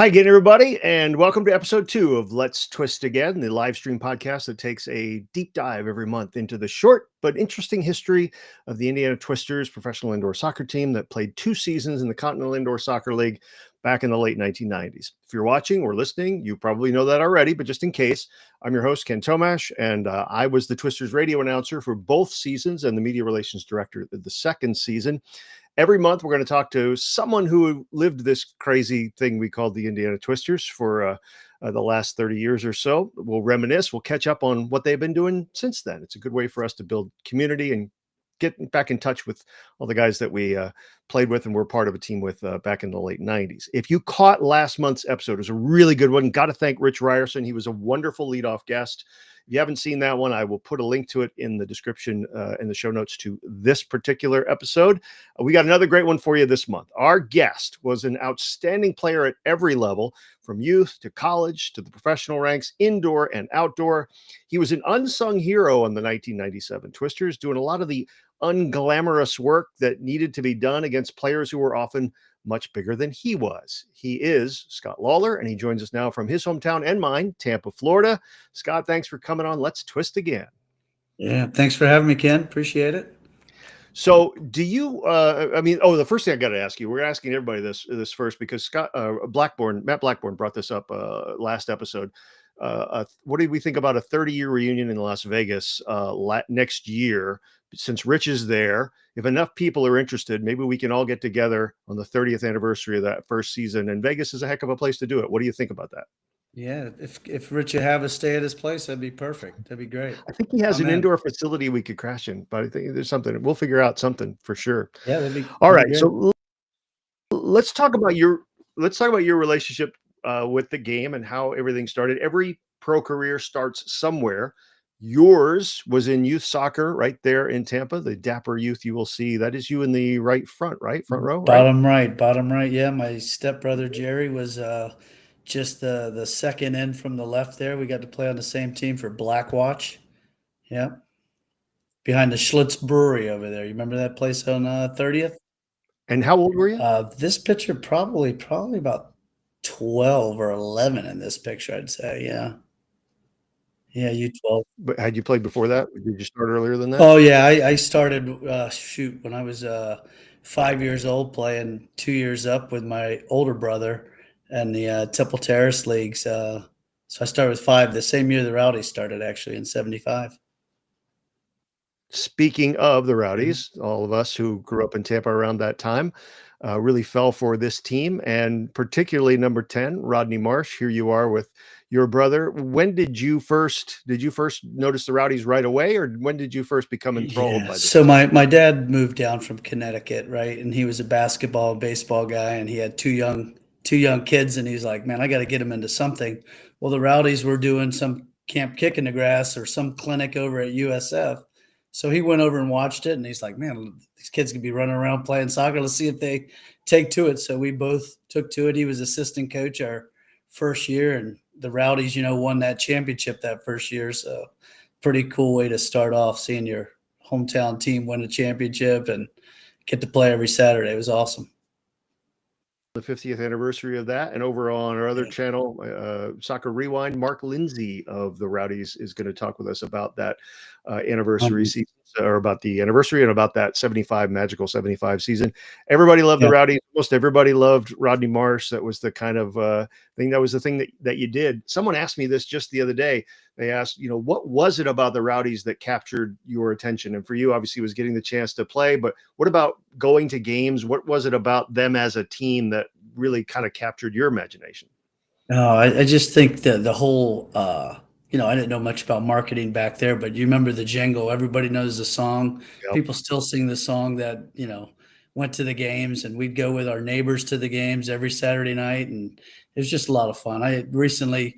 Hi again, everybody, and welcome to episode 2 of Let's Twist Again, the live stream podcast that takes a deep dive every month into the short but interesting history of the Indiana Twisters professional indoor soccer team that played 2 seasons in the Continental Indoor Soccer League back in the late 1990s. If you're watching or listening, you probably know that already, but just in case, I'm your host, Ken Tomash, and I was the Twisters radio announcer for both seasons and the media relations director of the second season. Every month, we're going to talk to someone who lived this crazy thing we called the Indiana Twisters for the last 30 years or so. We'll reminisce. We'll catch up on what they've been doing since then. It's a good way for us to build community and get back in touch with all the guys that we played with and were part of a team with back in the late 90s. If you caught last month's episode, it was a really good one. Got to thank Rich Ryerson. He was a wonderful leadoff guest. If you haven't seen that one, I will put a link to it in the description in the show notes to this particular episode. We got another great one for you this month. Our guest was an outstanding player at every level, from youth to college to the professional ranks, indoor and outdoor. He was an unsung hero on the 1997 Twisters, doing a lot of the unglamorous work that needed to be done against players who were often much bigger than he was. He is Scott Lawler, and he joins us now from his hometown and mine, Tampa, Florida. Scott, thanks for coming on Let's Twist Again. Yeah, thanks for having me, Ken. Appreciate it. So do you, the first thing I got to ask you, we're asking everybody this first, because Matt Blackburn brought this up last episode. What did we think about a 30-year reunion in Las Vegas next year? Since Rich is there, if enough people are interested, maybe we can all get together on the 30th anniversary of that first season. And Vegas is a heck of a place to do it. What do you think about that? Yeah, if Rich would have us stay at his place, that'd be perfect. That'd be great. I think he has an indoor facility we could crash in, but I think there's something. We'll figure out something for sure. Yeah, all right. So let's talk about your relationship with the game and how everything started. Every pro career starts somewhere. Yours was in youth soccer right there in Tampa, the dapper youth you will see. That is you in the front row? Bottom right. Yeah, my stepbrother Jerry was just the second in from the left there. We got to play on the same team for Blackwatch. Yeah. Behind the Schlitz Brewery over there. You remember that place on 30th? And how old were you? This picture probably about 12 or 11 in this picture, I'd say. Yeah. Yeah, U12. But had you played before that? Did you start earlier than that? Oh, yeah. I started, when I was 5 years old, playing 2 years up with my older brother in the Temple Terrace Leagues. So I started with 5, the same year the Rowdies started, actually, in 75. Speaking of the Rowdies, all of us who grew up in Tampa around that time really fell for this team, and particularly number 10, Rodney Marsh. Here you are with your brother. When did you first notice the Rowdies right away, or when did you first become enthralled by this? So my dad moved down from Connecticut, right? And he was a basketball, baseball guy, and he had two young kids, and he's like, man, I got to get them into something. Well, the Rowdies were doing some camp kick in the grass or some clinic over at USF. So he went over and watched it, and he's like, man, these kids could be running around playing soccer. Let's see if they take to it. So we both took to it. He was assistant coach our first year, and the Rowdies, won that championship that first year. So pretty cool way to start off, seeing your hometown team win a championship and get to play every Saturday. It was awesome. The 50th anniversary of that, and over on our other channel, Soccer Rewind, Mark Lindsay of the Rowdies is going to talk with us about that anniversary season, or about the anniversary, and about that magical 75 season. Everybody loved the Rowdies. Most everybody loved Rodney Marsh. That was the kind of thing. That was the thing that you did. Someone asked me this just the other day. They asked, what was it about the Rowdies that captured your attention? And for you, obviously, it was getting the chance to play. But what about going to games? What was it about them as a team that really kind of captured your imagination? No, I just think that the whole, I didn't know much about marketing back there, but you remember the jingle. Everybody knows the song. Yep. People still sing the song that, went to the games, and we'd go with our neighbors to the games every Saturday night. And it was just a lot of fun. I recently,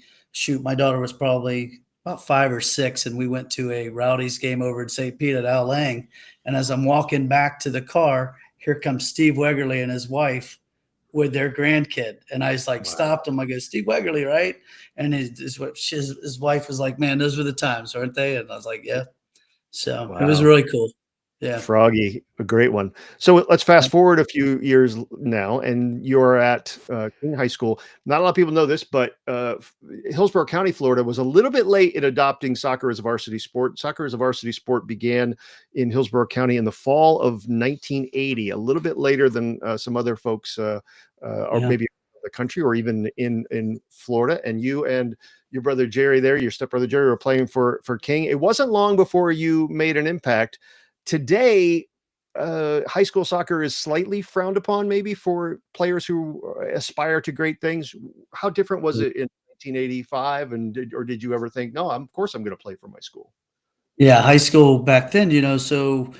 my daughter was probably about 5 or 6, and we went to a Rowdies game over in St. Pete at Al Lang. And as I'm walking back to the car, here comes Steve Wegerle and his wife with their grandkid. And I was like, stopped him. I go, Steve Wegerle, right? And his wife was like, man, those were the times, aren't they? And I was like, yeah. So It was really cool. Yeah. Froggy, a great one. So let's fast forward a few years now, and you're at King High School. Not a lot of people know this, but Hillsborough County, Florida, was a little bit late in adopting soccer as a varsity sport. Soccer as a varsity sport began in Hillsborough County in the fall of 1980, a little bit later than some other folks, or Yeah. maybe the country, or even in Florida. And you and your brother Jerry, your stepbrother Jerry, were playing for King. It wasn't long before you made an impact. Today, high school soccer is slightly frowned upon, maybe for players who aspire to great things. How different was it in 1985? And did you ever think, no, of course I'm going to play for my school? Yeah, high school back then, so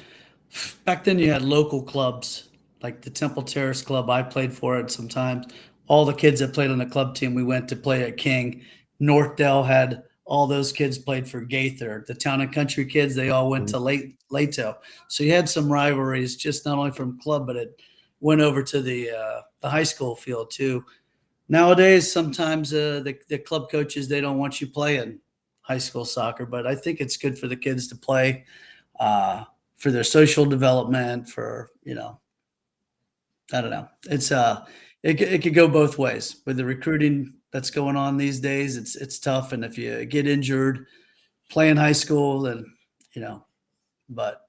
back then you had local clubs like the Temple Terrace Club. I played for it sometimes. All the kids that played on the club team, we went to play at King. Northdale had all those kids played for Gaither. The Town and Country kids, they all went Mhm. to Lato. So you had some rivalries, just not only from club, but it went over to the high school field too. Nowadays, sometimes the club coaches, they don't want you playing high school soccer, but I think it's good for the kids to play, uh, for their social development. For I don't know. It could go both ways with the recruiting that's going on these days. It's tough, and if you get injured playing high school, then you know. But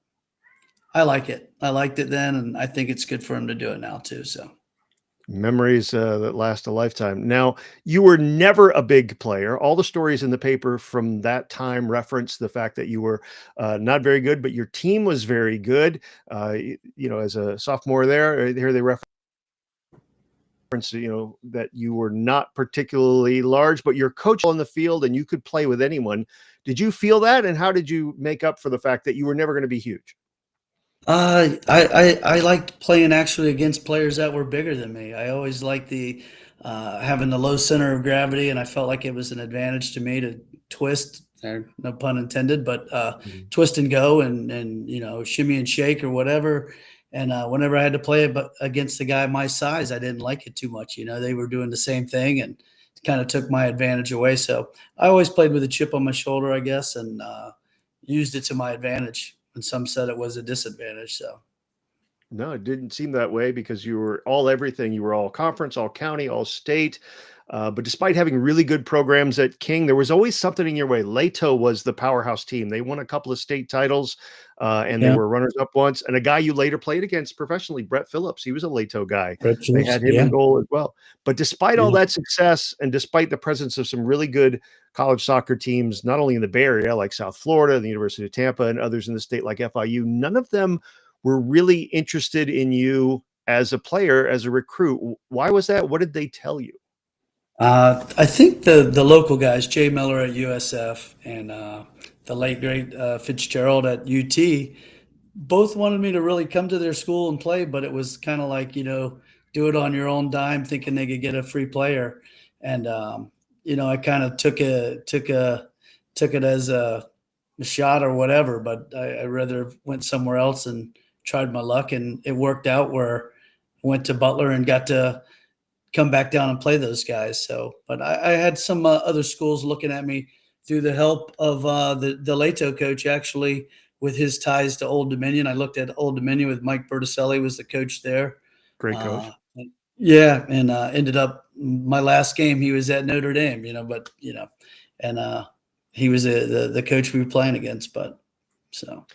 I like it. I liked it then, and I think it's good for him to do it now too. So. Memories that last a lifetime. Now, you were never a big player. All the stories in the paper from that time reference the fact that you were not very good, but your team was very good. As a sophomore here they reference, that you were not particularly large, but your coach on the field and you could play with anyone. Did you feel that? And how did you make up for the fact that you were never going to be huge? I liked playing actually against players that were bigger than me. I always liked the having the low center of gravity, and I felt like it was an advantage to me to twist, no pun intended, but Mhm. twist and go, and shimmy and shake or whatever. And whenever I had to play against a guy my size, I didn't like it too much. They were doing the same thing, and kind of took my advantage away. So I always played with a chip on my shoulder, I guess, and used it to my advantage. And some said it was a disadvantage. So. No, it didn't seem that way because you were all everything. You were all conference, all county, all state. But despite having really good programs at King, there was always something in your way. Lato was the powerhouse team. They won a couple of state titles, and they Yeah, were runners up once. And a guy you later played against professionally, Brett Phillips, he was a Lato guy. Red They Phillips. had him in Yeah, goal as well. But despite all yeah. that success, and despite the presence of some really good college soccer teams, not only in the Bay Area like South Florida, the University of Tampa, and others in the state like FIU, none of them were really interested in you as a player, as a recruit. Why was that? What did they tell you? I think the local guys, Jay Miller at USF and the late great Fitzgerald at UT, both wanted me to really come to their school and play, but it was kind of like, do it on your own dime, thinking they could get a free player. And I kind of took it as a shot or whatever, but I rather went somewhere else and tried my luck, and it worked out where I went to Butler and got to come back down and play those guys. So, but I had some other schools looking at me through the help of the Lato coach, actually, with his ties to Old Dominion. I looked at Old Dominion with Mike Berticelli was the coach there. Great Uh, coach. yeah, and ended up my last game. He was at Notre Dame, and he was the coach we were playing against. But so.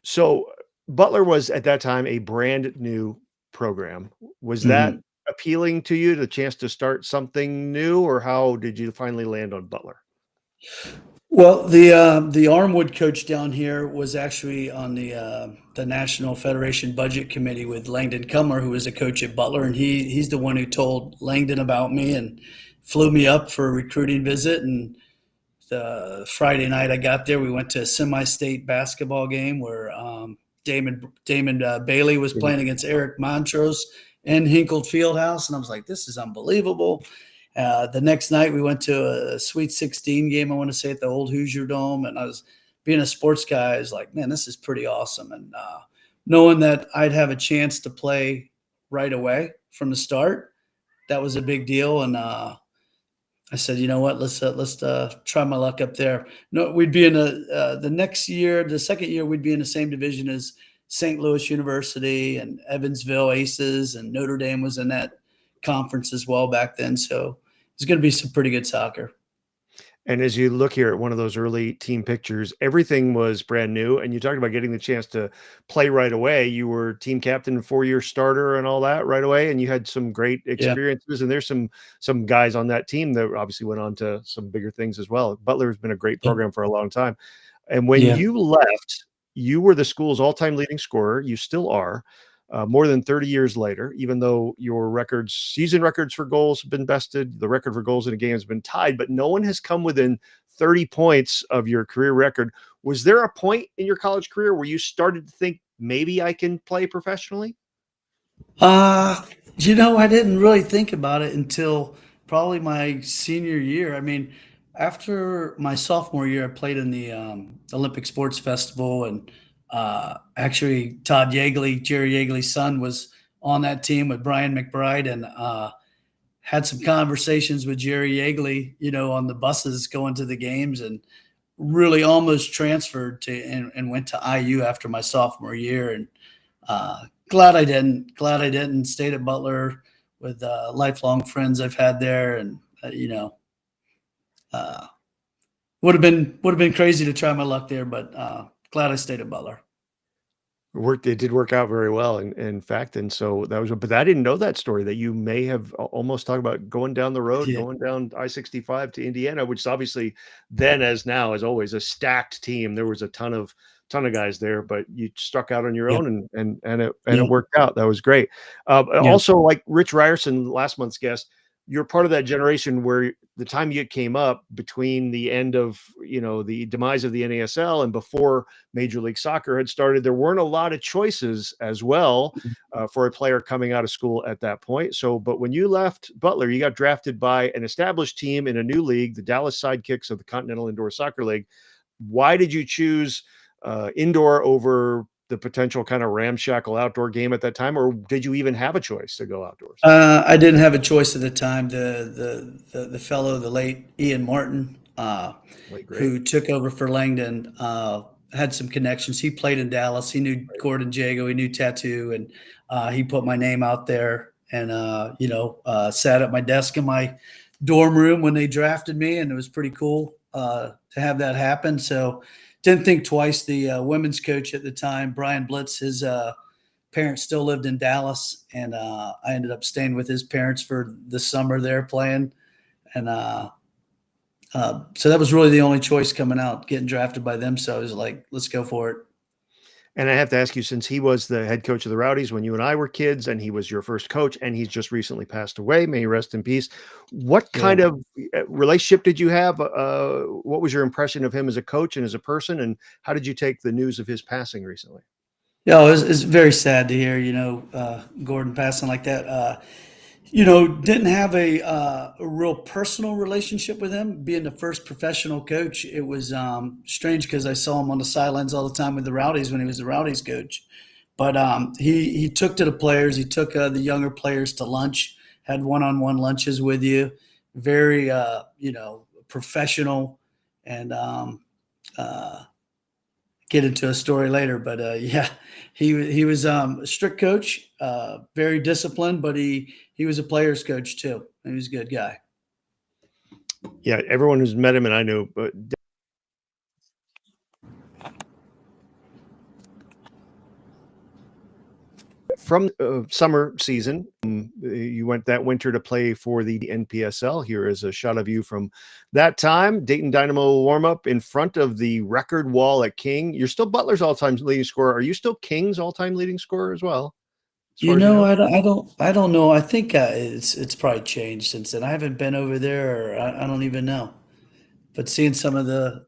So Butler was at that time a brand new program. Was that Mhm. appealing to you, the chance to start something new, or how did you finally land on Butler? Well, the Armwood coach down here was actually on the National Federation Budget Committee with Langdon Cumler, who was a coach at Butler, and he's the one who told Langdon about me and flew me up for a recruiting visit. And the Friday night I got there, we went to a semi-state basketball game where Damon Bailey was Mhm. playing against Eric Montrose in Hinkle Fieldhouse, and I was like, "This is unbelievable." The next night we went to a Sweet 16 game, I want to say, at the old Hoosier Dome, and I was being a sports guy. I was like, "Man, this is pretty awesome." And knowing that I'd have a chance to play right away from the start, that was a big deal. And I said, you know what, let's try my luck up there. No, we'd be in the next year, the second year, we'd be in the same division as St. Louis University and Evansville Aces, and Notre Dame was in that conference as well back then. So it's going to be some pretty good soccer. And as you look here at one of those early team pictures, everything was brand new. And you talked about getting the chance to play right away. You were team captain, 4-year starter, and all that right away. And you had some great Yeah. experiences. And there's some guys on that team that obviously went on to some bigger things as well. Butler's been a great Yeah. program for a long time. And when Yeah. you left, you were the school's all-time leading scorer. You still are. More than 30 years later, even though your season records for goals have been bested, the record for goals in a game has been tied, but no one has come within 30 points of your career record. Was there a point in your college career where you started to think maybe I can play professionally? Uh, I didn't really think about it until probably my senior year. I mean, after my sophomore year, I played in the Olympic Sports Festival, and actually, Todd Yeagley, Jerry Yeagley's son, was on that team with Brian McBride, and had some conversations with Jerry Yeagley, on the buses going to the games, and really almost transferred to and went to IU after my sophomore year, and glad I didn't. Glad I didn't. Stayed at Butler with lifelong friends I've had there, and uh, would have been crazy to try my luck there, but glad I stayed at Butler. It did work out very well, in fact, and so that was, but I didn't know that story, that you may have almost talked about going down the road, Yeah, going down I-65 to Indiana, which is obviously then, as now, as always, a stacked team. There was a ton of guys there, but you struck out on your yeah, own, and it yeah, worked out. That was great. yeah. Also, like Rich Ryerson, last month's guest, you're part of that generation where the time you came up between the end of, the demise of the NASL and before Major League Soccer had started, there weren't a lot of choices as well for a player coming out of school at that point. So, but when you left Butler, you got drafted by an established team in a new league, the Dallas Sidekicks of the Continental Indoor Soccer League. Why did you choose indoor over the potential kind of ramshackle outdoor game at that time, or did you even have a choice to go outdoors? I didn't have a choice at the time. The fellow, the late Ian Martin, Like, great. who took over for Langdon, had some connections. He played in Dallas. He knew Gordon Jago. He knew Tattoo, and he put my name out there. And sat at my desk in my dorm room when they drafted me, and it was pretty cool to have that happen. So didn't think twice. The women's coach at the time, Brian Blitz, his parents still lived in Dallas, and I ended up staying with his parents for the summer there playing. And so that was really the only choice coming out, getting drafted by them. So I was like, let's go for it. And I have to ask you, since he was the head coach of the Rowdies when you and I were kids, and he was your first coach, and he's just recently passed away, may he rest in peace. What Yeah. kind of relationship did you have? What was your impression of him as a coach and as a person? And how did you take the news of his passing recently? Yeah, it's very sad to hear, Gordon passing like that. Didn't have a real personal relationship with him. Being the first professional coach, it was strange because I saw him on the sidelines all the time with the Rowdies when he was the Rowdies coach. But he took to the players. He took the younger players to lunch, had one-on-one lunches with you. Very, professional, and uh, get into a story later. But yeah, he was a strict coach, very disciplined, but he was a player's coach too. He was a good guy. Yeah, everyone who's met him, and I know, but from summer season, you went that winter to play for the NPSL. Here is a shot of you from that time. Dayton Dynamo warm up in front of the record wall at King. You're still Butler's all-time leading scorer. Are you still King's all-time leading scorer as well, as far as you know? I don't know. I think it's probably changed since then. I haven't been over there. Or I don't even know. But seeing some of the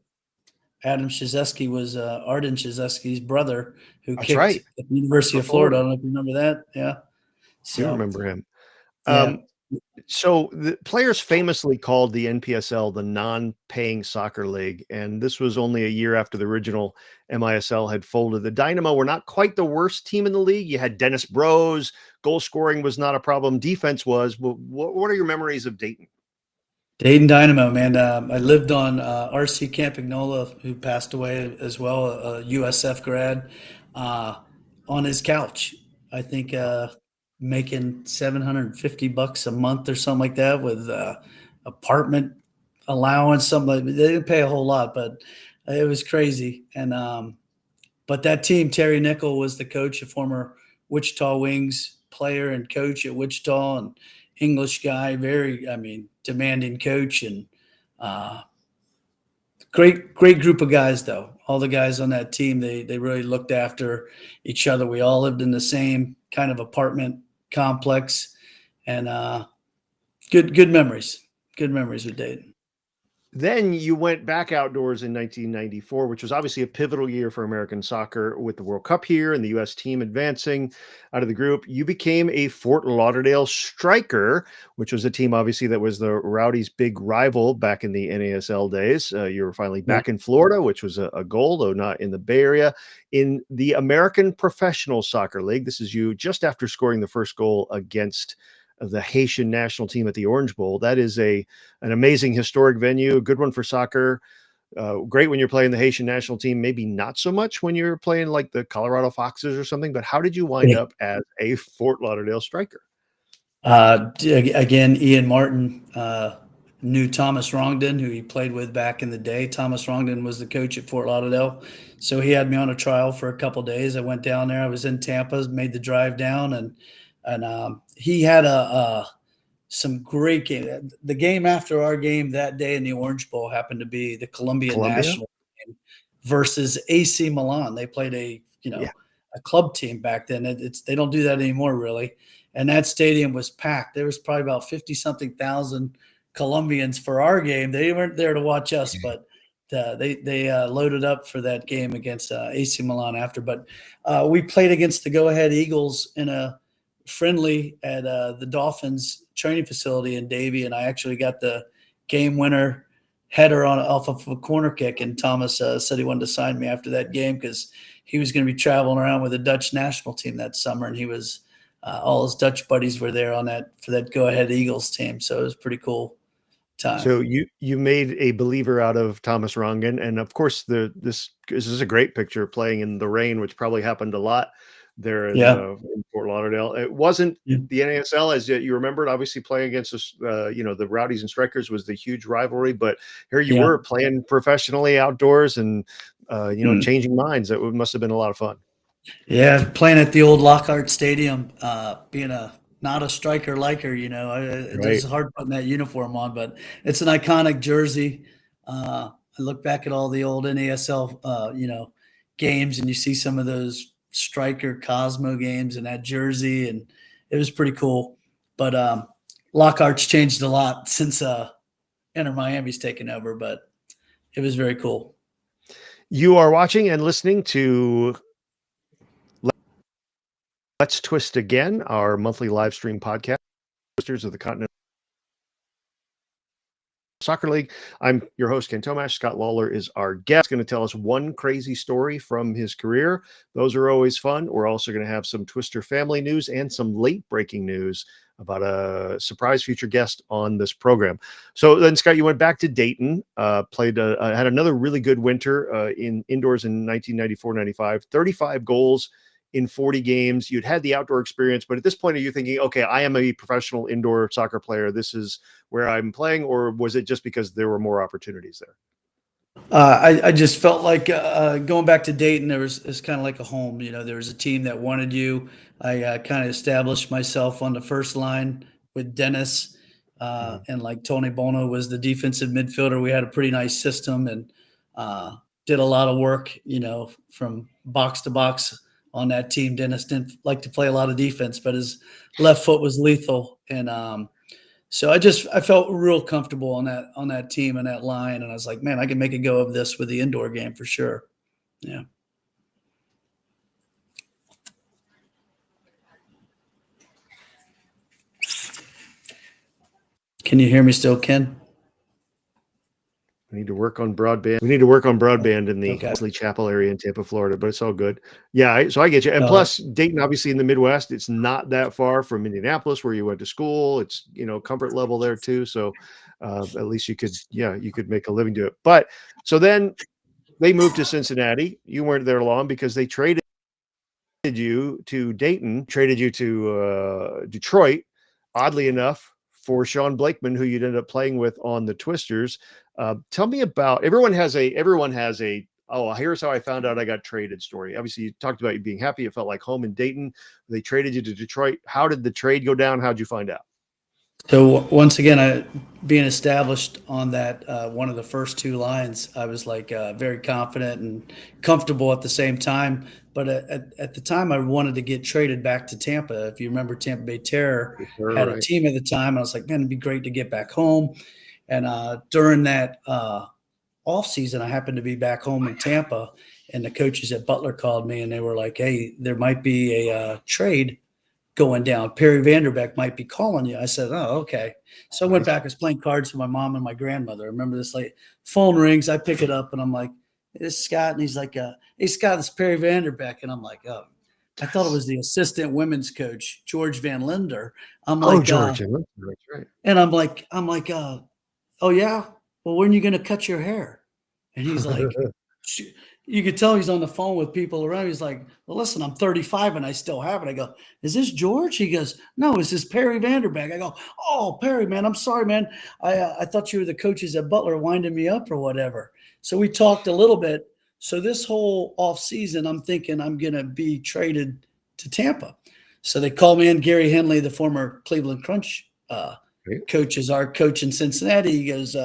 Adam Shizeski was Arden Shizeski's brother, who That's kicked right. at the University For of Florida. I Florida. don't know if you remember that. Yeah. Do So remember him. yeah. Um, So the players famously called the NPSL the non-paying soccer league, and this was only a year after the original MISL had folded. The Dynamo were not quite the worst team in the league. You had Dennis Bros. Goal scoring was not a problem. Defense was. What are your memories of Dayton? Dayton Dynamo, man. I lived on RC Campagnola, who passed away as well, a USF grad. Uh, on his couch. I think making $750 a month or something like that with apartment allowance. Something they didn't pay a whole lot, but it was crazy. And but that team, Terry Nickel was the coach, a former Wichita Wings player and coach at Wichita, and English guy, very, I mean, demanding coach, and uh, great group of guys though. All the guys on that team, they really looked after each other. We all lived in the same kind of apartment complex, and good memories. Good memories with Dayton. Then you went back outdoors in 1994, which was obviously a pivotal year for American soccer with the World Cup here and the U.S. team advancing out of the group. You became a Fort Lauderdale striker, which was a team obviously that was the Rowdies' big rival back in the NASL days. You were finally Yeah. back in Florida, which was a goal, though not in the Bay Area, in the American Professional Soccer League. This is you just after scoring the first goal against the Haitian national team at the Orange Bowl. That is an amazing historic venue, a good one for soccer. Great when you're playing the Haitian national team, maybe not so much when you're playing like the Colorado Foxes or something. But how did you wind up as a Fort Lauderdale striker? Again, Ian Martin knew Thomas Wrongden, who he played with back in the day. Thomas Wrongden was the coach at Fort Lauderdale, so he had me on a trial for a couple days. I went down there. I was in Tampa, made the drive down, and he had some great game. The game after our game that day in the Orange Bowl happened to be the Colombian Colombia? national team versus AC Milan. They played Yeah. a club team back then. They don't do that anymore, really. And that stadium was packed. There was probably about 50 something thousand Colombians for our game. They weren't there to watch us, but they loaded up for that game against AC Milan after. But we played against the Go Ahead Eagles in a friendly at the Dolphins training facility in Davie, and I actually got the game winner header off of a corner kick. And Thomas said he wanted to sign me after that game because he was going to be traveling around with the Dutch national team that summer, and he was all his Dutch buddies were there for that Go Ahead Eagles team. So it was a pretty cool time. So you made a believer out of Thomas Rongen, and of course this is a great picture playing in the rain, which probably happened a lot there Yeah. in Fort Lauderdale. It wasn't Yeah. the NASL as you remembered. Obviously, playing against us, the Rowdies and Strikers was the huge rivalry, but here you Yeah. were playing professionally outdoors and Mm. changing minds. That must have been a lot of fun. Yeah, playing at the old Lockhart Stadium, being not a striker liker, Right. it's hard putting that uniform on, but it's an iconic jersey. I look back at all the old NASL, games, and you see some of those striker Cosmo games in that jersey, and it was pretty cool. But Lockhart's changed a lot since Inter Miami's taken over, but it was very cool. You are watching and listening to Let's Twist Again, our monthly live stream podcast, Twisters of the Continental Soccer League. I'm your host, Ken Tomash. Scott Lawler is our guest. He's going to tell us one crazy story from his career. Those are always fun. We're also going to have some Twister family news and some late breaking news about a surprise future guest on this program. So then, Scott, you went back to Dayton, had another really good winter in indoors in 1994-95, 35 goals in 40 games. You'd had the outdoor experience, but at this point, are you thinking, okay, I am a professional indoor soccer player. This is where I'm playing, or was it just because there were more opportunities there? I just felt like going back to Dayton. It's kind of like a home. There was a team that wanted you. I kind of established myself on the first line with Dennis, and like Tony Bono was the defensive midfielder. We had a pretty nice system and did a lot of work. From box to box on that team. Dennis didn't like to play a lot of defense, but his left foot was lethal, and so I felt real comfortable on that team and that line, and I was like, man, I can make a go of this with the indoor game for sure. Yeah. Can you hear me still, Ken? We need to work on broadband. We need to work on broadband in the Okay. Wesley Chapel area in Tampa, Florida, but it's all good. Yeah, so I get you. And plus, Dayton, obviously in the Midwest, it's not that far from Indianapolis, where you went to school. It's comfort level there too. So at least you could make a living do it. But so then they moved to Cincinnati. You weren't there long because they traded you to Dayton, traded you to Detroit, oddly enough, for Sean Blakeman, who you'd end up playing with on the Twisters. Tell me about, everyone has a, oh, here's how I found out I got traded story. Obviously, you talked about you being happy. It felt like home in Dayton. They traded you to Detroit. How did the trade go down? How'd you find out? So once again, being established on that one of the first two lines, I was like very confident and comfortable at the same time. But at the time, I wanted to get traded back to Tampa. If you remember, Tampa Bay Terror Sure, had a right. team at the time. I was like, man, it'd be great to get back home. And during that off season, I happened to be back home in Tampa, and the coaches at Butler called me, and they were like, "Hey, there might be a trade going down. Perry Vanderbeck might be calling you." I said, "Oh, okay." So I went Nice. back. I was playing cards with my mom and my grandmother. I remember this, like, phone rings. I pick it up and I'm like, "This is Scott." And he's like, "Hey, Scott, this is Perry Vanderbeck." And I'm like, "Oh, I thought it was the assistant women's coach, George Van Linder." I'm Oh, like, George, that's right. and "Oh yeah? Well, when are you going to cut your hair?" And he's like, "Sh-" you could tell he's on the phone with people around. He's like, "Well, listen, I'm 35 and I still have it." I go, "Is this George?" He goes, "No, it's this Perry Vanderbeck." I go, "Oh, Perry, man, I'm sorry, man. I thought you were the coaches at Butler winding me up or whatever." So we talked a little bit. So this whole off season, I'm thinking I'm gonna be traded to Tampa. So they called me in. Gary Henley, the former Cleveland Crunch Right. coach, is our coach in Cincinnati. He goes,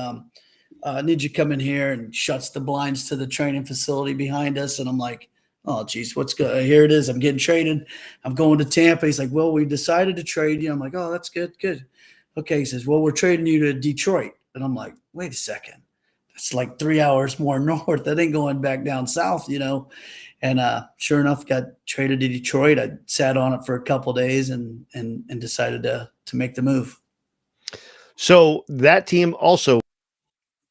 "I need you to come in here," and shuts the blinds to the training facility behind us. And I'm like, "Oh, geez, what's good? Here it is. I'm getting traded. I'm going to Tampa." He's like, "Well, we decided to trade you." I'm like, "Oh, that's good. Good." Okay. He says, "Well, we're trading you to Detroit." And I'm like, "Wait a second. That's like 3 hours more north. That ain't going back down south, you know?" And sure enough, got traded to Detroit. I sat on it for a couple of days and decided to make the move. So that team also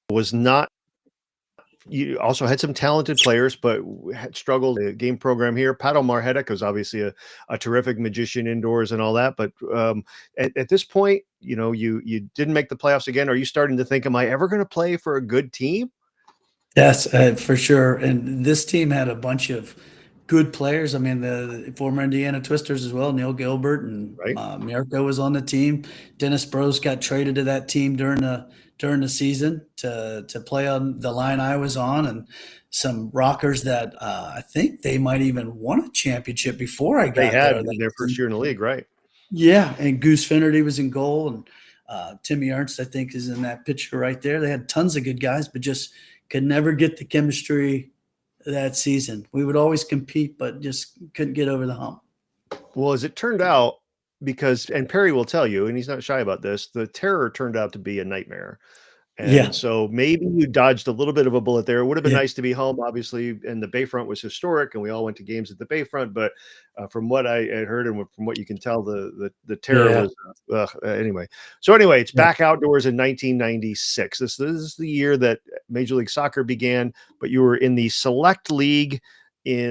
was not, you also had some talented players, but had struggled the game program here. Pato Marhetic was obviously a terrific magician indoors and all that. But at this point, you didn't make the playoffs again. Are you starting to think, am I ever going to play for a good team? Yes, for sure. And this team had a bunch of good players. I mean, the former Indiana Twisters as well. Neil Gilbert and Right. Mirko was on the team. Dennis Bros got traded to that team during the season to play on the line I was on, and some rockers that I think they might even won a championship before I They got had there. That their first team. year in the league, right? Yeah, and Goose Finnerty was in goal, and Timmy Ernst, I think, is in that picture right there. They had tons of good guys, but just could never get the chemistry that season. We would always compete, but just couldn't get over the hump. Well, as it turned out, because, and Perry will tell you, and he's not shy about this, the Terror turned out to be a nightmare. And Yeah, so maybe you dodged a little bit of a bullet there. It would have been yeah, nice to be home, obviously, and the Bayfront was historic, and we all went to games at the Bayfront. But from what I had heard and from what you can tell, the terror yeah, was anyway. So anyway, it's yeah. back outdoors in 1996. This is the year that Major League Soccer began, but you were in the select league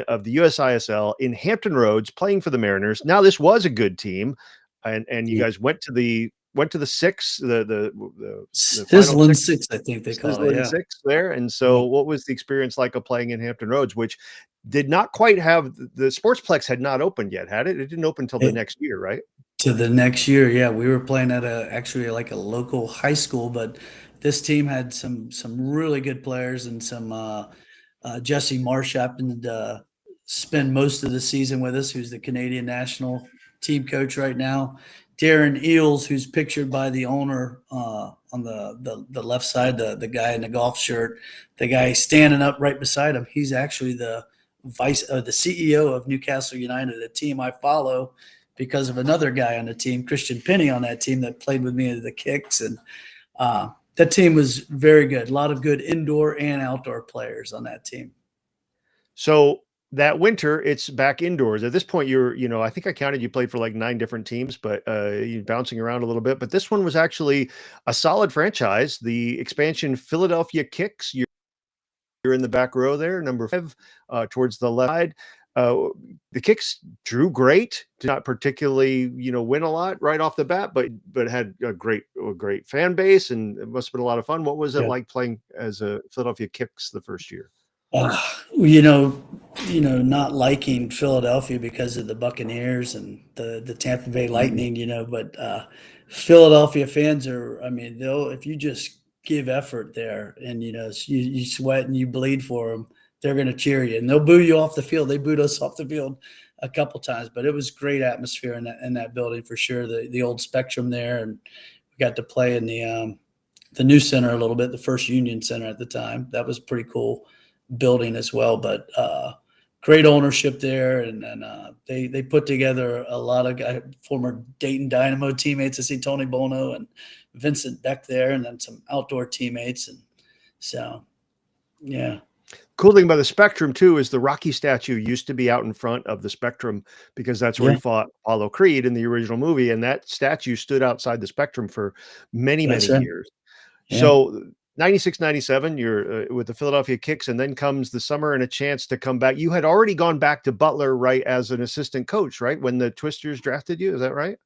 of the USISL in Hampton Roads, playing for the Mariners. Now this was a good team, and you Yeah. guys went to the six, the final Sizzling six, six, I think they call it. sizzling Yeah, six there. And yeah. so, what was the experience like of playing in Hampton Roads, which did not quite have the Sportsplex had not opened yet, had it? It didn't open until the It, next year, right? to the next year, yeah, we were playing at a actually like a local high school, but this team had some really good players and some Jesse Marsh happened to spend most of the season with us, who's the Canadian national team coach right now. Darren Eels, who's pictured by the owner on the left side, the guy in the golf shirt, the guy standing up right beside him. He's actually the CEO of Newcastle United, a team I follow because of another guy on the team, Christian Penny, on that team that played with me at the Kicks, and that team was very good. A lot of good indoor and outdoor players on that team. So that winter, it's back indoors. At this point, I think I counted you played for like 9 different teams, but you bouncing around a little bit. But this one was actually a solid franchise. The expansion Philadelphia Kicks. You're in the back row there, number 5, towards the left side. Uh, the Kicks drew great, did not particularly, win a lot right off the bat, but had a great fan base, and it must have been a lot of fun. What was it Yeah. like playing as a Philadelphia Kicks the first year? You know, not liking Philadelphia because of the Buccaneers and the Tampa Bay Mhm. Lightning, but Philadelphia fans are, I mean, they'll if you just give effort there and you sweat and you bleed for them, they're going to cheer you and they'll boo you off the field. They booed us off the field a couple times, but it was great atmosphere in that building for sure. The old Spectrum there, and we got to play in the new center a little bit, the First Union Center at the time. That was pretty cool building as well. But great ownership there, and they put together a lot of former Dayton Dynamo teammates. I see Tony Bono and Vincent Beck there, and then some outdoor teammates, and so yeah, Cool thing about the Spectrum too is the Rocky statue used to be out in front of the Spectrum because that's where yeah, he fought Apollo Creed in the original movie, and that statue stood outside the Spectrum for many, many that's right. years. Yeah. So 96, 97, you're with the Philadelphia Kicks, and then comes the summer and a chance to come back. You had already gone back to Butler, right, as an assistant coach, right, when the Twisters drafted you? Is that right?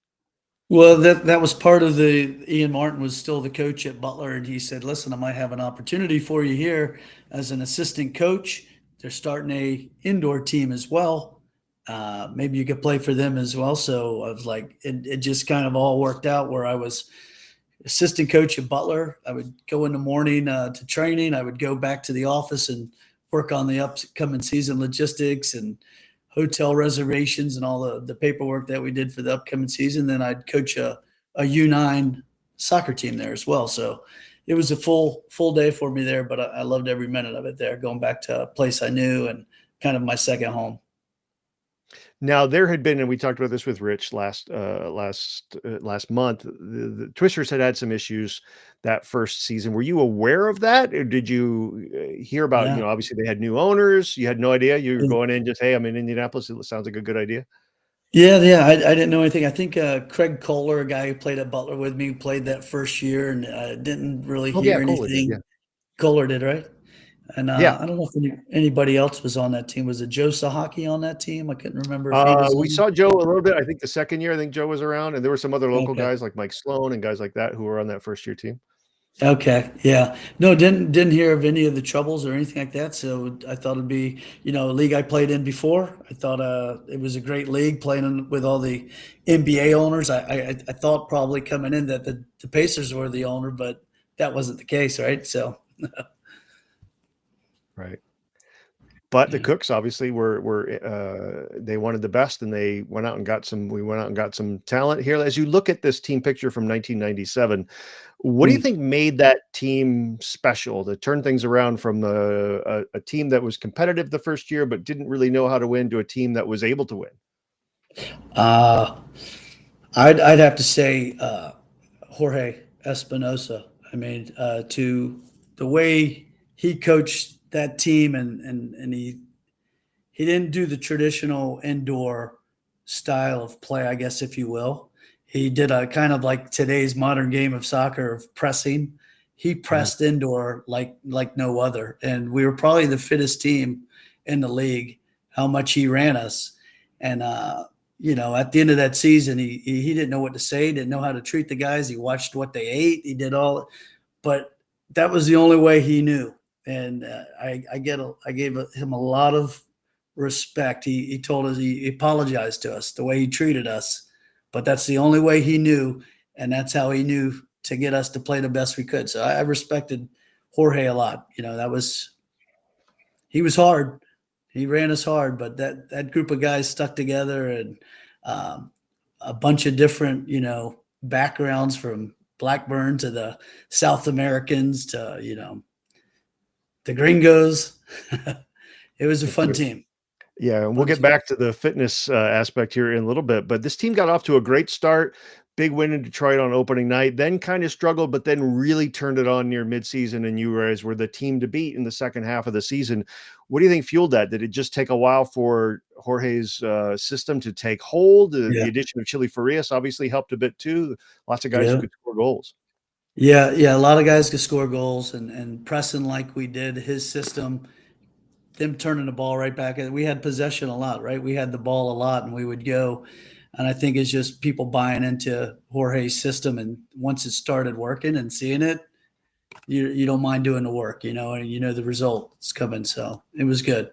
Well, that was part of the Ian Martin was still the coach at Butler, and he said, "Listen, I might have an opportunity for you here as an assistant coach. They're starting a indoor team as well. Maybe you could play for them as well." So I was like, it just kind of all worked out where I was assistant coach at Butler. I would go in the morning to training. I would go back to the office and work on the upcoming season logistics and hotel reservations and all the paperwork that we did for the upcoming season. Then I'd coach a U9 soccer team there as well. So it was a full day for me there, but I loved every minute of it there, going back to a place I knew and kind of my second home. Now there had been, and we talked about this with Rich last month. The Twisters had some issues that first season. Were you aware of that, or did you hear about? Yeah. Obviously they had new owners. You had no idea. You were going in just, hey, I'm in Indianapolis. It sounds like a good idea. Yeah. I didn't know anything. I think Craig Kohler, a guy who played at Butler with me, played that first year and didn't really Oh yeah, hear Kohler did. Yeah, anything. Kohler did, right? And yeah. I don't know if anybody else was on that team. Was it Joe Sahaki on that team? I couldn't remember if he was We on. saw Joe a little bit. I think the second year, I think Joe was around, and there were some other local Okay. guys like Mike Sloan and guys like that who were on that first year team. Okay. Yeah. No, didn't hear of any of the troubles or anything like that. So I thought it'd be, a league I played in before. I thought it was a great league playing with all the NBA owners. I thought probably coming in that the Pacers were the owner, but that wasn't the case, right? So Right. But the yeah. Cooks obviously were they wanted the best, and they went out and got some. We went out and got some talent here. As you look at this team picture from 1997, what do you Mm. think made that team special to turn things around from a team that was competitive the first year but didn't really know how to win to a team that was able to win? Uh, I'd have to say Jorge Espinosa. I mean, to the way he coached that team and he didn't do the traditional indoor style of play, I guess, if you will. He did a kind of like today's modern game of soccer of pressing. He Mhm. pressed indoor like no other, and we were probably the fittest team in the league. How much he ran us, and at the end of that season, he didn't know what to say, didn't know how to treat the guys. He watched what they ate. He did all, but that was the only way he knew. And I gave him a lot of respect. He told us he apologized to us the way he treated us, but that's the only way he knew, and that's how he knew to get us to play the best we could. So I respected Jorge a lot. That was he was hard. He ran us hard, but that group of guys stuck together and um, a bunch of different backgrounds from Blackburn to the South Americans to the Gringos. It was a fun team. Yeah, and we'll Fun get team. back to the fitness aspect here in a little bit. But this team got off to a great start. Big win in Detroit on opening night, then kind of struggled, but then really turned it on near midseason. And you guys were the team to beat in the second half of the season. What do you think fueled that? Did it just take a while for Jorge's system to take hold? Yeah, The addition of Chili Farias obviously helped a bit too. Lots of guys who yeah, could score goals. yeah. A lot of guys could score goals and pressing like we did. His system, them turning the ball right back. We had possession a lot, right? We had the ball a lot, and we would go. And I think it's just people buying into Jorge's system, and once it started working and seeing it, you don't mind doing the work, and the results coming. So it was good.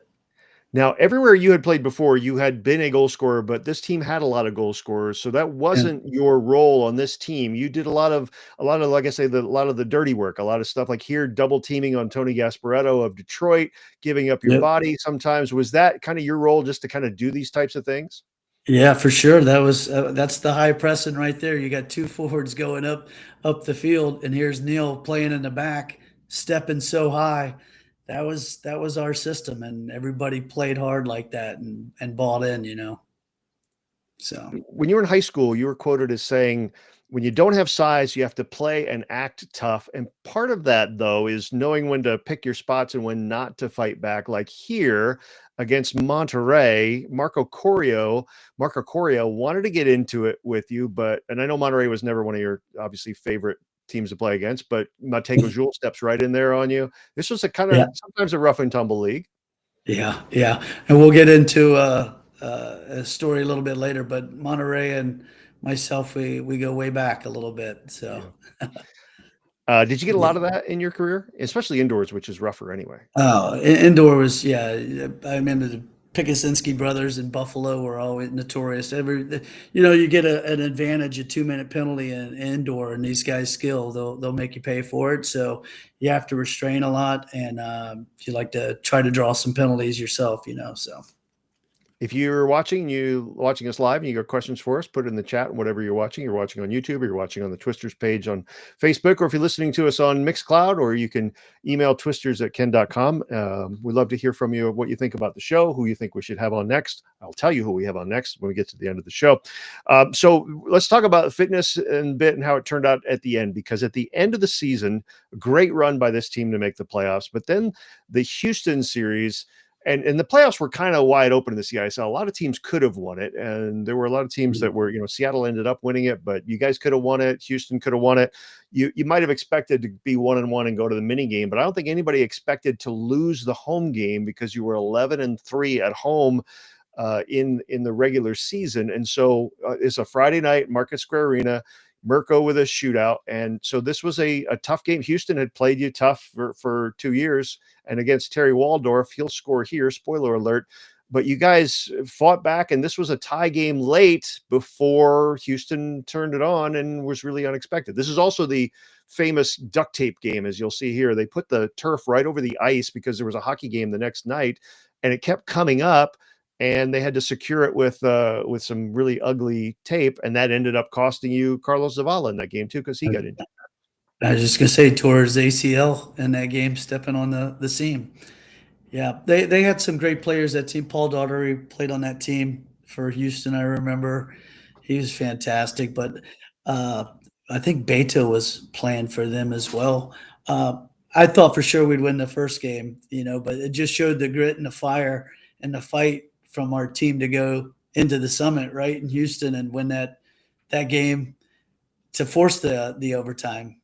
Now, everywhere you had played before, you had been a goal scorer, but this team had a lot of goal scorers, so that Yeah. wasn't your role on this team. You did a lot of like I say, a lot of the dirty work, a lot of stuff like here, double teaming on Tony Gasparetto of Detroit, giving up your Yep. body sometimes. Was that kind of your role, just to kind of do these types of things? Yeah, for sure. That's the high pressing right there. You got two forwards going up the field, and here's Neil playing in the back, stepping so high. That was our system, and everybody played hard like that and bought in. So When you were in high school, you were quoted as saying, when you don't have size, you have to play and act tough. And part of that, though, is knowing when to pick your spots and when not to fight back. Like here against Monterrey, Marco Corio wanted to get into it with you, and I know Monterrey was never one of your obviously favorite teams to play against, but Mateko Jules steps right in there on you. This was a kind yeah, of sometimes a rough and tumble league. yeah, and we'll get into a story a little bit later. But Monterey and myself, we go way back a little bit. So Yeah. Did you get a lot of that in your career, especially indoors, which is rougher anyway? Oh, indoor was, yeah. I remember the Pikuzinski brothers in Buffalo were always notorious. You get an advantage, a 2-minute penalty in indoor, and these guys' skill, they'll make you pay for it. So you have to restrain a lot, and you like to try to draw some penalties yourself. So If you're watching us live and you got questions for us, put it in the chat. Whatever you're watching on YouTube, or you're watching on the Twisters page on Facebook, or if you're listening to us on Mixcloud, or you can email twisters@ken.com. We'd love to hear from you what you think about the show, who you think we should have on next. I'll tell you who we have on next when we get to the end of the show. So let's talk about fitness in a bit and how it turned out at the end, because at the end of the season, a great run by this team to make the playoffs, but then the Houston series. And the playoffs were kind of wide open in the CISL. A lot of teams could have won it, and there were a lot of teams that were, Seattle ended up winning it, but you guys could have won it. Houston could have won it. You might have expected to be 1-1 and go to the mini game, but I don't think anybody expected to lose the home game, because you were 11-3 at home in the regular season. And so it's a Friday night, Market Square Arena. Mirko with a shootout. And so this was a tough game. Houston had played you tough for 2 years. And against Terry Waldorf, he'll score here, spoiler alert. But you guys fought back, and this was a tie game late before Houston turned it on and was really unexpected. This is also the famous duct tape game, as you'll see here. They put the turf right over the ice because there was a hockey game the next night, and it kept coming up, and they had to secure it with some really ugly tape, and that ended up costing you Carlos Zavala in that game too, because he got injured. I was just gonna say, tore his ACL in that game, stepping on the seam. Yeah, they had some great players. That team, Paul Daugherty played on that team for Houston. I remember he was fantastic. But uh, I think Beto was playing for them as well. I thought for sure we'd win the first game, but it just showed the grit and the fire and the fight from our team to go into the summit right in Houston and win that game to force the overtime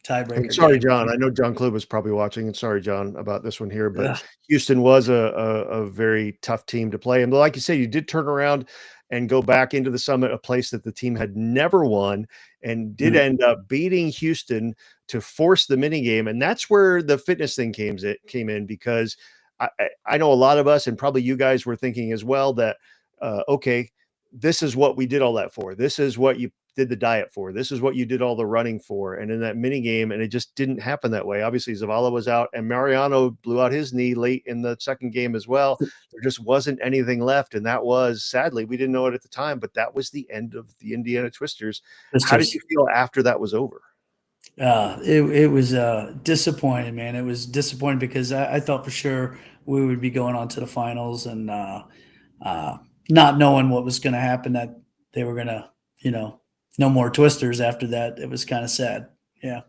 And tiebreaker sorry, game. John. I know John Klub is probably watching, and sorry, John, about this one here. But Ugh, Houston was a very tough team to play, and like you said, you did turn around and go back into the Summit, a place that the team had never won, and did yeah, end up beating Houston to force the mini game. And that's where the fitness thing came in, because I know a lot of us, and probably you guys, were thinking as well that okay, this is what we did all that for. This is what you did the diet for. This is what you did all the running for. And in that mini game, and it just didn't happen that way. Obviously, Zavala was out, and Mariano blew out his knee late in the second game as well. There just wasn't anything left. And that was, sadly, we didn't know it at the time, but that was the end of the Indiana Twisters. How did you feel after that was over? it was disappointing, man. It was disappointing because I thought for sure we would be going on to the finals and uh, not knowing what was going to happen, that they were going to, no more Twisters after that. It was kind of sad. Yeah.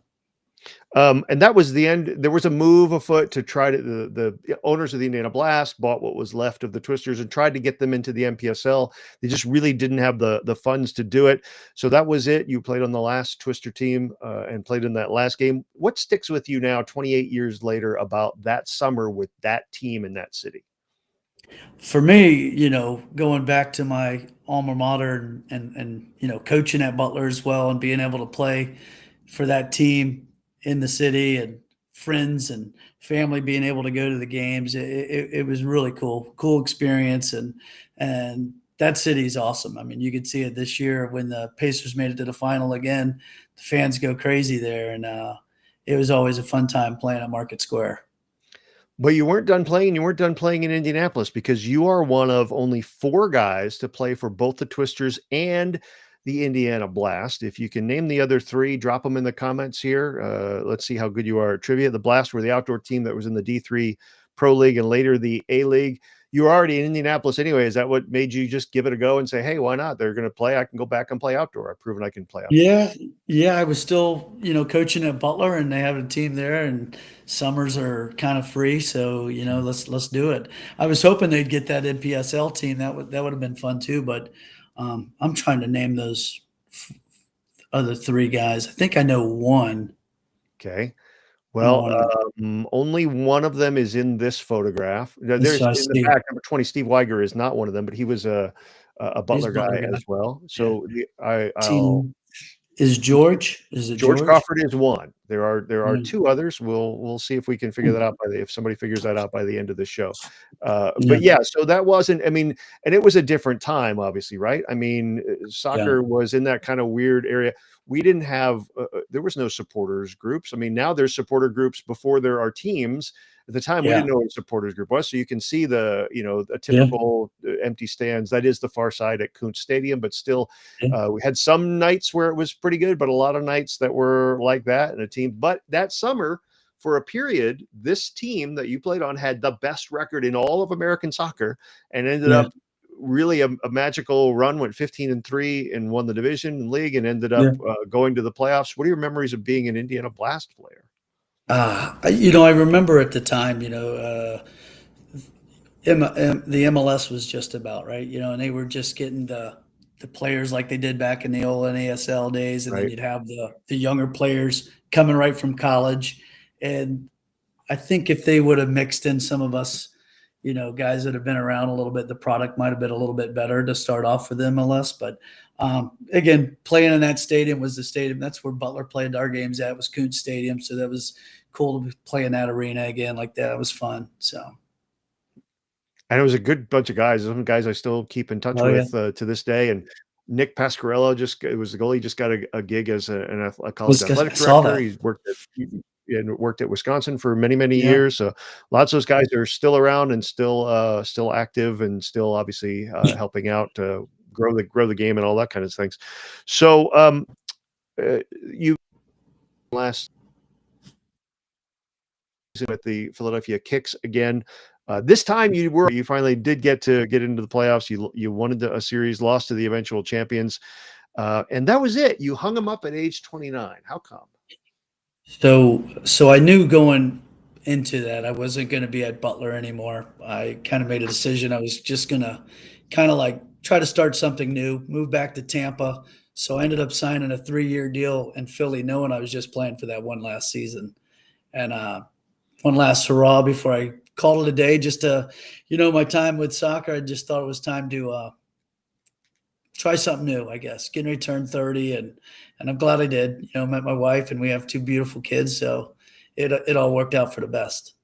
And that was the end. There was a move afoot to try to the owners of the Indiana Blast bought what was left of the Twisters and tried to get them into the MPSL. They just really didn't have the funds to do it. So that was it. You played on the last Twister team and played in that last game. What sticks with you now, 28 years later, about that summer with that team in that city? For me, going back to my alma mater and coaching at Butler as well and being able to play for that team in the city and friends and family being able to go to the games. It was really cool experience. And that city is awesome. I mean, you could see it this year when the Pacers made it to the final again. The fans go crazy there. And it was always a fun time playing at Market Square. But you weren't done playing. You weren't done playing in Indianapolis because you are one of only 4 guys to play for both the Twisters and the Indiana Blast. If you can name the other 3, drop them in the comments here. Let's see how good you are at trivia. The Blast were the outdoor team that was in the D3 Pro League and later the A League. You were already in Indianapolis anyway. Is that what made you just give it a go and say, hey, why not? They're going to play. I can go back and play outdoor. I've proven I can play outdoor. Yeah, I was still, coaching at Butler, and they have a team there, and summers are kind of free, so let's do it. I was hoping they'd get that NPSL team. That would have been fun too, but I'm trying to name those other 3 guys. I think I know one. Okay. I don't Well, want to. only one of them is in this photograph. There's in the Steve. back, number 20, Steve Weiger is not one of them, but he was a He's Butler Butler guy guy. as well. Yeah. So I'll Team is George. Is it George George? Crawford is one. There are Yeah. 2 others. We'll see if we can figure that out if somebody figures that out by the end of the show. Yeah. But yeah, so that wasn't. I mean, and it was a different time, obviously, right? I mean, Yeah. soccer was in that kind of weird area. We didn't have. There was no supporters groups. I mean, now there's supporter groups before there are teams. At the time, we Yeah. didn't know what a supporters group was, so you can see a Yeah. typical empty stands. That is the far side at Kuntz Stadium, but still, Yeah. we had some nights where it was pretty good, but a lot of nights that were like that in a team. But that summer, for a period, this team that you played on had the best record in all of American soccer and ended Yeah. up really a magical run, went 15-3 and won the division and league and ended up Yeah. going to the playoffs. What are your memories of being an Indiana Blast player? I remember at the time, the MLS was just about right, and they were just getting the players like they did back in the old NASL days, and then Right. you'd have the younger players coming right from college. And I think if they would have mixed in some of us, guys that have been around a little bit, the product might have been a little bit better to start off with MLS. But again, playing in that stadium was the stadium. That's where Butler played our games at, was Kuntz Stadium. So that was cool to play in that arena again like that. It was fun. So. And it was a good bunch of guys. Some guys I still keep in touch Oh yeah. with to this day. And Nick Pasquarello it was the goalie, just got a gig as a college I athletic saw director. that. He's worked at Wisconsin for many, many Yeah. years. So lots of those guys are still around and still active and still obviously helping out to grow the game and all that kind of things. So you last season with the Philadelphia Kicks again. This time you finally did get into the playoffs. You won a series, lost to the eventual champions, and that was it. You hung them up at age 29. How come? So I knew going into that I wasn't going to be at Butler anymore. I kind of made a decision. I was just going to kind of like try to start something new, move back to Tampa. So I ended up signing a 3-year deal in Philly, knowing I was just playing for that one last season. And one last hurrah before I called it a day. Just my time with soccer, I just thought it was time to try something new, I guess. Getting ready to turn 30, and I'm glad I did. Met my wife, and we have 2 beautiful kids, so it all worked out for the best.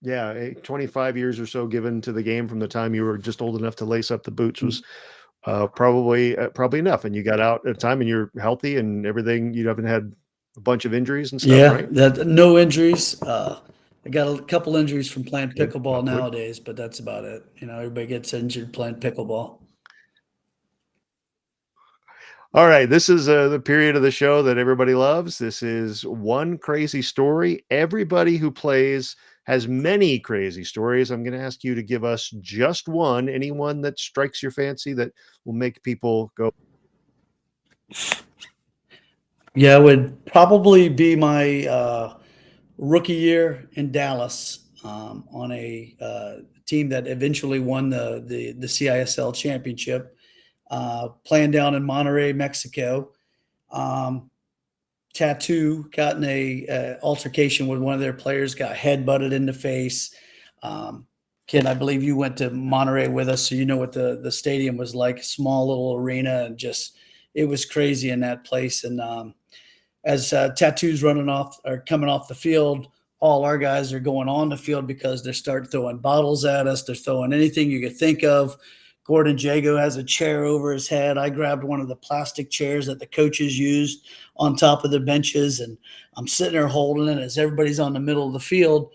Yeah, 25 years or so given to the game from the time you were just old enough to lace up the boots was probably enough. And you got out at a time and you're healthy and everything. You haven't had a bunch of injuries and stuff, Yeah, right? that no injuries. I got a couple injuries from playing Good. pickleball Knock wood. nowadays, but that's about it. Everybody gets injured playing pickleball. All right, this is the period of the show that everybody loves. This is one crazy story. Everybody who plays has many crazy stories. I'm going to ask you to give us just one, anyone that strikes your fancy that will make people go. Yeah, it would probably be my rookie year in Dallas, on a team that eventually won the CISL championship, playing down in Monterrey, Mexico. Um, Tattoo got in a altercation with one of their players, got head butted in the face. Ken, I believe you went to Monterey with us, so you know what the stadium was like. Small little arena, and just it was crazy in that place. And as Tattoo's running off or coming off the field, all our guys are going on the field because they start throwing bottles at us. They're throwing anything you could think of. Gordon Jago has a chair over his head. I grabbed one of the plastic chairs that the coaches used on top of the benches, and I'm sitting there holding it as everybody's on the middle of the field.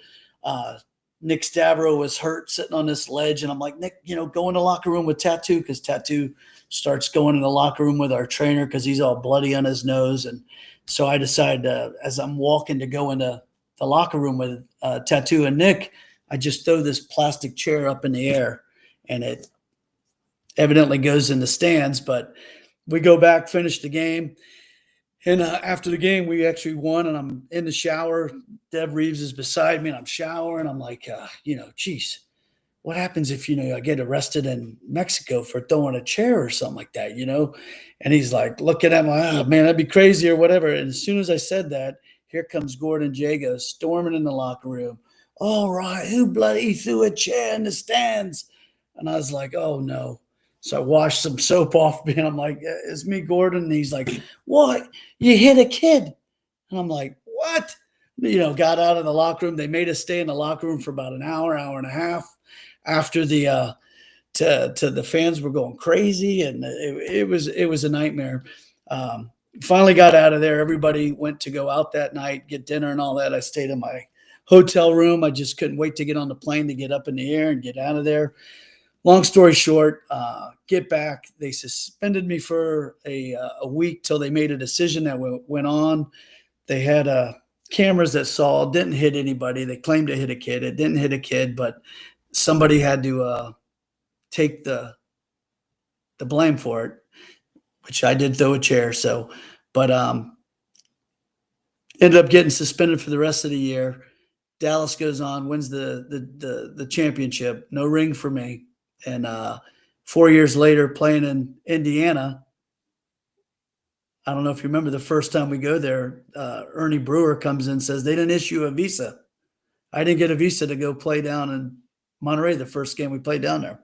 Nick Stavro was hurt sitting on this ledge, and I'm like, Nick, go in the locker room with Tattoo, because Tattoo starts going in the locker room with our trainer because he's all bloody on his nose. And so I decided, as I'm walking to go into the locker room with Tattoo and Nick, I just throw this plastic chair up in the air, and it evidently goes in the stands. But we go back, finish the game. And after the game, we actually won, and I'm in the shower. Dev Reeves is beside me, and I'm showering. I'm like, geez, what happens if, I get arrested in Mexico for throwing a chair or something like that, And he's like looking at me, oh, man, that'd be crazy or whatever. And as soon as I said that, here comes Gordon Jago storming in the locker room. All right, who bloody threw a chair in the stands? And I was like, oh, no. So I washed some soap off me, and I'm like, it's me, Gordon. And he's like, what? You hit a kid? And I'm like, what? Got out of the locker room. They made us stay in the locker room for about an hour, hour and a half after the the fans were going crazy, and it was a nightmare. Finally got out of there. Everybody went to go out that night, get dinner and all that. I stayed in my hotel room. I just couldn't wait to get on the plane to get up in the air and get out of there. Long story short, get back. They suspended me for a week till they made a decision that went on. They had cameras that saw, didn't hit anybody. They claimed to hit a kid. It didn't hit a kid, but somebody had to take the blame for it, which I did throw a chair. So, but ended up getting suspended for the rest of the year. Dallas goes on, wins the championship. No ring for me. And 4 years later, playing in Indiana, I don't know if you remember the first time we go there, Ernie Brewer comes in and says they didn't issue a visa. I didn't get a visa to go play down in Monterey the first game we played down there.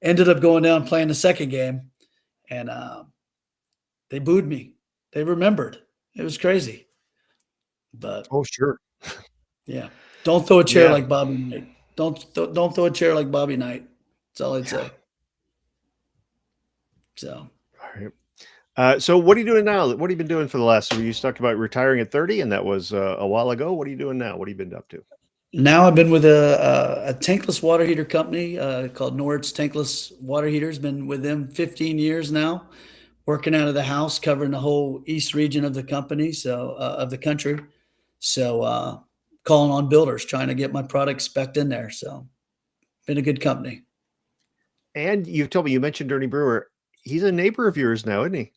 Ended up going down playing the second game, and they booed me. They remembered. It was crazy. But Oh, sure. yeah, don't throw a chair Yeah. like Bobby Knight. Don't throw a chair like Bobby Knight. That's all I'd say. So. All right. So what are you doing now? What have you been doing for the last? You talked about retiring at 30, and that was a while ago. What are you doing now? What have you been up to? Now I've been with a tankless water heater company called Norwich Tankless Water Heaters. Been with them 15 years now, working out of the house, covering the whole east region of the company, so of the country. So calling on builders, trying to get my product spec'd in there. So been a good company. And you've told me, you mentioned Ernie Brewer. He's a neighbor of yours now, isn't he?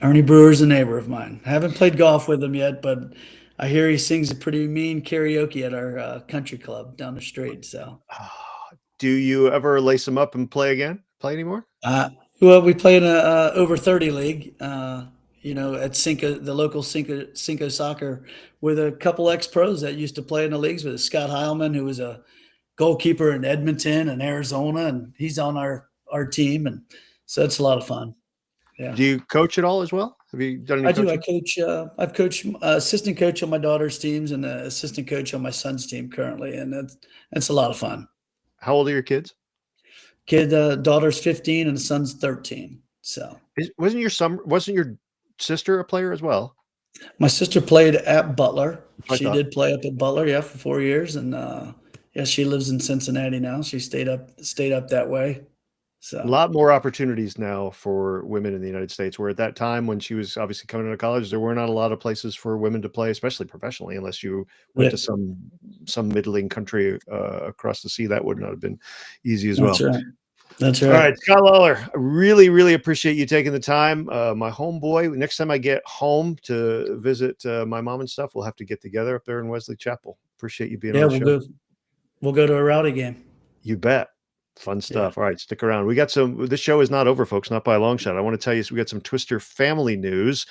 Ernie Brewer's a neighbor of mine. I haven't played golf with him yet, but I hear he sings a pretty mean karaoke at our country club down the street. So, do you ever lace him up and play again? Play anymore? Well, we play in a over 30 league. At Cinco, the local Cinco Soccer, with a couple ex-pros that used to play in the leagues with Scott Heilman, who was a goalkeeper in Edmonton and Arizona, and he's on our team, and so it's a lot of fun. Yeah. Do you coach at all as well? Have you done any coaching? I coach. I've coached assistant coach on my daughter's teams and assistant coach on my son's team currently, and that's a lot of fun. How old are your kids? Daughter's 15 and the son's 13. So wasn't your sister a player as well? My sister played at Butler. She thought. did play up at Butler, yeah, for 4 years, and she lives in Cincinnati now. She stayed up that way. So A lot more opportunities now for women in the United States, where at that time when she was obviously coming out of college, there were not a lot of places for women to play, especially professionally, unless you went to some middling country across the sea. That would not have been easy as well. That's right. All right, Scott Lawler, I really, really appreciate you taking the time. My homeboy, next time I get home to visit my mom and stuff, we'll have to get together up there in Wesley Chapel. Appreciate you being on the show. We'll go to a rowdy game. You bet. Fun stuff. Yeah. All right, stick around. We got this show is not over, folks, not by a long shot. I want to tell you, so we got some Twister family news.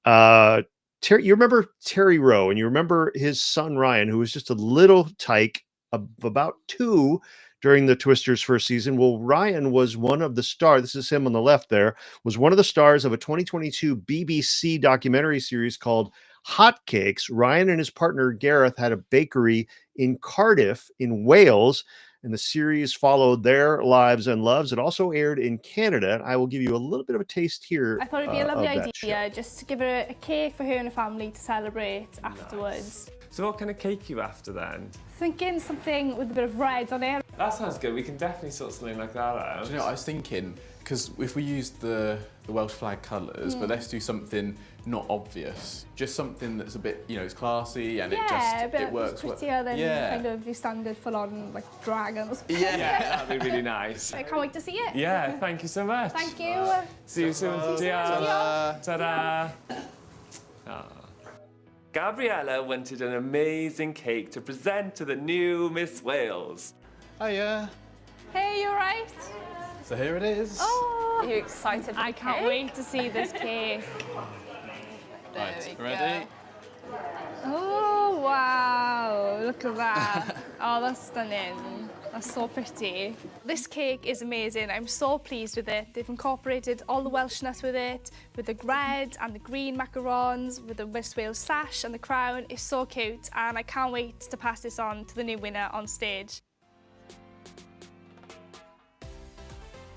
You remember Terry Rowe, and you remember his son, Ryan, who was just a little tyke of about 2, during the Twisters' first season. Well, Ryan was one of the stars. This is him on the left there, was one of the stars of a 2022 BBC documentary series called Hotcakes. Ryan and his partner Gareth had a bakery in Cardiff in Wales, and the series followed their lives and loves. It also aired in Canada, and I will give you a little bit of a taste here. I thought it'd be a lovely idea just to give her a cake for her and her family to celebrate afterwards. So what kind of cake you after then? Thinking something with a bit of red on it. That sounds good. We can definitely sort something like that out. Do you know, I was thinking, because if we use the Welsh flag colours, but let's do something not obvious, just something that's a bit, you know, it's classy and it works. Prettier than kind of your standard full-on like dragons. Yeah, that'd be really nice. I can't wait to see it. Yeah, thank you so much. Thank you. See you soon. Ta-da. Ta-da. Gabriella wanted an amazing cake to present to the new Miss Wales. Hiya. Hey, you alright? So here it is. Oh, Are you excited? I can't wait to see this cake. Right, ready? Oh, wow, look at that. Oh, that's stunning. That's so pretty. This cake is amazing. I'm so pleased with it. They've incorporated all the Welshness with it, with the red and the green macarons, with the Miss Wales sash and the crown. It's so cute, and I can't wait to pass this on to the new winner on stage.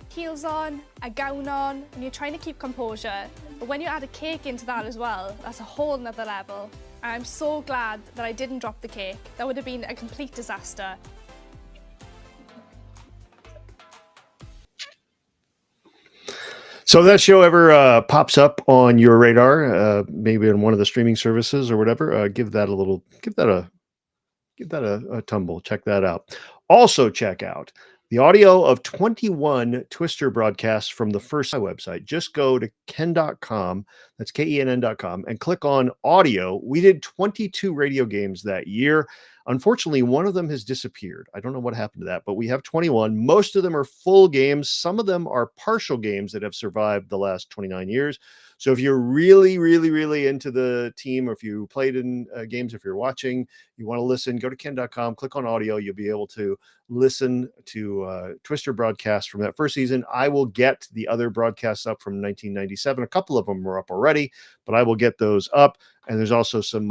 Heels on, a gown on, and you're trying to keep composure. But when you add a cake into that as well, that's a whole nother level. And I'm so glad that I didn't drop the cake. That would have been a complete disaster. So if that show ever pops up on your radar, maybe on one of the streaming services or whatever, give that a tumble. Check that out. Also check out the audio of 21 Twister broadcasts from the first website. Just go to ken.com, that's KENN.com, and click on audio. We did 22 radio games that year. Unfortunately, one of them has disappeared. I don't know what happened to that, but we have 21. Most of them are full games. Some of them are partial games that have survived the last 29 years. So if you're really, really, really into the team, or if you played in games, if you're watching, you want to listen, go to ken.com, click on audio. You'll be able to listen to Twister broadcasts from that first season. I will get the other broadcasts up from 1997. A couple of them were up already, but I will get those up. And there's also some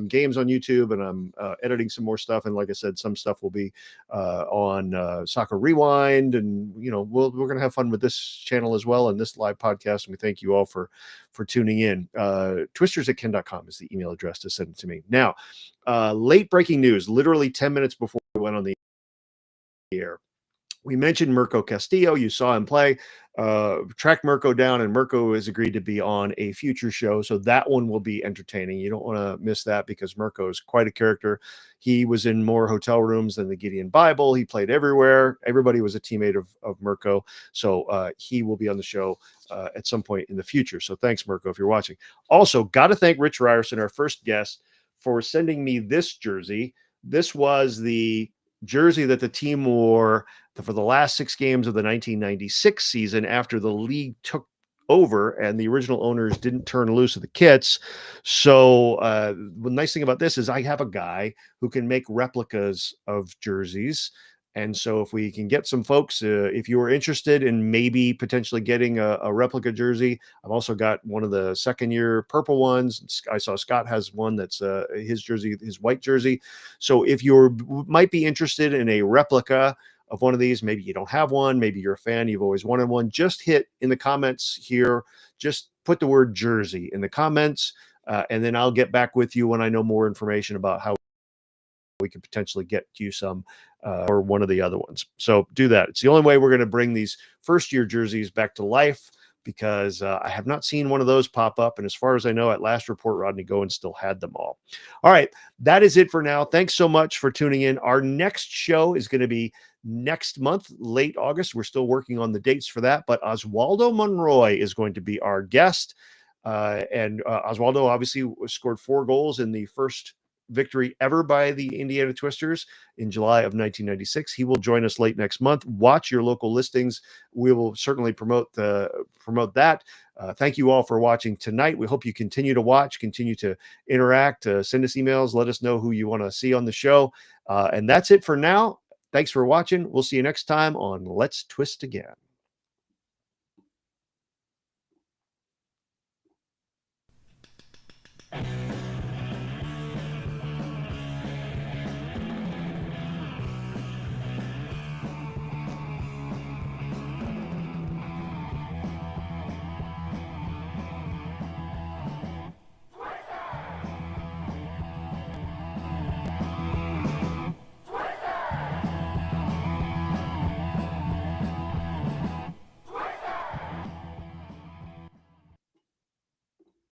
games on YouTube, and I'm editing some more stuff. And like I said, some stuff will be on Soccer Rewind, and we're going to have fun with this channel as well, and this live podcast. And we thank you all for tuning in. Twisters@ken.com is the email address to send it to me. Now, late breaking news, literally 10 minutes before we went on the air. We mentioned Mirko Castillo. You saw him play. Track Mirko down, and Mirko has agreed to be on a future show. So that one will be entertaining. You don't want to miss that, because Mirko is quite a character. He was in more hotel rooms than the Gideon Bible. He played everywhere. Everybody was a teammate of Mirko. So he will be on the show at some point in the future. So thanks, Mirko, if you're watching. Also, got to thank Rich Ryerson, our first guest, for sending me this jersey. This was the jersey that the team wore for the last 6 games of the 1996 season after the league took over and the original owners didn't turn loose of the kits. So the nice thing about this is I have a guy who can make replicas of jerseys. And so if we can get some folks, if you are interested in maybe potentially getting a replica jersey, I've also got one of the second-year purple ones. I saw Scott has one that's his jersey, his white jersey. So if you might be interested in a replica of one of these, maybe you don't have one, maybe you're a fan, you've always wanted one, just hit in the comments here, just put the word jersey in the comments, and then I'll get back with you when I know more information about how we could potentially get you some or one of the other ones. So do that. It's the only way we're going to bring these first year jerseys back to life, because I have not seen one of those pop up. And as far as I know, at last report, Rodney Goen still had them all. All right. That is it for now. Thanks so much for tuning in. Our next show is going to be next month, late August. We're still working on the dates for that, but Oswaldo Monroy is going to be our guest. And Oswaldo obviously scored 4 goals in the first victory ever by the Indiana Twisters in July of 1996. He will join us late next month. Watch your local listings. We will certainly promote that. Thank you all for watching tonight. We hope you continue to watch, continue to interact, send us emails, let us know who you want to see on the show. And that's it for now. Thanks for watching. We'll see you next time on Let's Twist Again.